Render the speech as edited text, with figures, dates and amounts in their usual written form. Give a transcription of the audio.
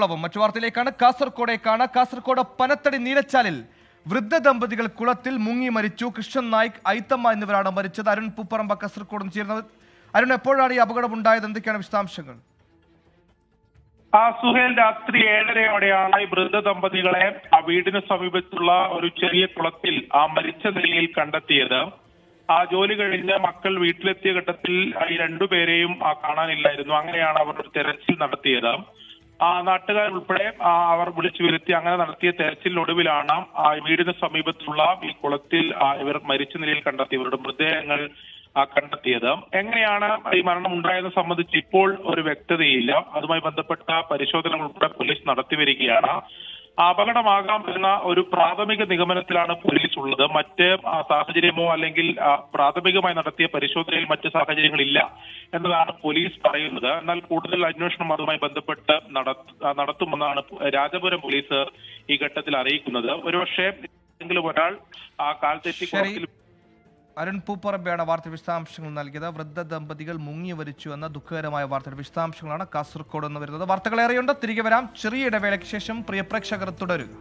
ബഹളവും. മറ്റു വാർത്തയിലേക്കാണ്. കാസർകോട് പനത്തടി നീലച്ചാലിൽ വൃദ്ധ ദമ്പതികൾ കുളത്തിൽ മുങ്ങി മരിച്ചു. കൃഷ്ണൻ നായിക്, ഐത്തമ്മ എന്നിവരാണ് മരിച്ചത്. അരുൺ പൂപ്പറമ്പ കാസർകോട് ചേർന്നത്. അരുൺ, എപ്പോഴാണ് ഈ അപകടം ഉണ്ടായത്? എന്തൊക്കെയാണ് വിശദാംശങ്ങൾ? സുഹേൽ, രാത്രി 7:30യോടെയാണ് ഈ വൃദ്ധ ദമ്പതികളെ വീടിന് സമീപത്തുള്ള ഒരു ചെറിയ കുളത്തിൽ മരിച്ച നിലയിൽ കണ്ടെത്തിയത്. ജോലി കഴിഞ്ഞ് മക്കൾ വീട്ടിലെത്തിയ ഘട്ടത്തിൽ ഈ രണ്ടുപേരെയും കാണാനില്ലായിരുന്നു. അങ്ങനെയാണ് അവർ ഒരു തെരച്ചിൽ നടത്തിയത്. നാട്ടുകാർ ഉൾപ്പെടെ അവർ വിളിച്ചു വരുത്തി അങ്ങനെ നടത്തിയ തെരച്ചിലിനൊടുവിലാണ് വീടിന് സമീപത്തുള്ള ഈ കുളത്തിൽ ഇവർ മരിച്ച നിലയിൽ കണ്ടെത്തിയവരുടെ മൃതദേഹങ്ങൾ കണ്ടെത്തിയത്. എങ്ങനെയാണ് ഈ മരണം ഉണ്ടായതെന്ന് സംബന്ധിച്ച് ഇപ്പോൾ ഒരു വ്യക്തതയില്ല. അതുമായി ബന്ധപ്പെട്ട പരിശോധനകൾ ഉൾപ്പെടെ പോലീസ് നടത്തി വരികയാണ്. അപകടമാകാം എന്ന ഒരു പ്രാഥമിക നിഗമനത്തിലാണ് പോലീസ് ഉള്ളത്. മറ്റ് സാഹചര്യമോ അല്ലെങ്കിൽ പ്രാഥമികമായി നടത്തിയ പരിശോധനയിൽ മറ്റ് സാഹചര്യങ്ങളില്ല എന്നതാണ് പോലീസ് പറയുന്നത്. എന്നാൽ കൂടുതൽ അന്വേഷണം അതുമായി ബന്ധപ്പെട്ട് നടത്തുമെന്നാണ് രാജപുരം പോലീസ് ഈ ഘട്ടത്തിൽ അറിയിക്കുന്നത്. ഒരുപക്ഷെ ഏതെങ്കിലും ഒരാൾ കാൽതെറ്റി. അരുൺ പൂപ്പറമ്പയാണ് വാർത്ത വിശദാംശങ്ങൾ നൽകിയത്. വൃദ്ധ ദമ്പതികൾ മുങ്ങി മരിച്ചു എന്ന ദുഃഖകരമായ വാർത്തയുടെ വിശദാംശങ്ങളാണ് കാസർകോട് നിന്ന് വരുന്നത്. വാർത്തകളേറെയുണ്ട്, തിരികെ വരാം. ചെറിയ ഇടവേളയ്ക്ക് ശേഷം പ്രിയ പ്രേക്ഷകർ തുടരുക.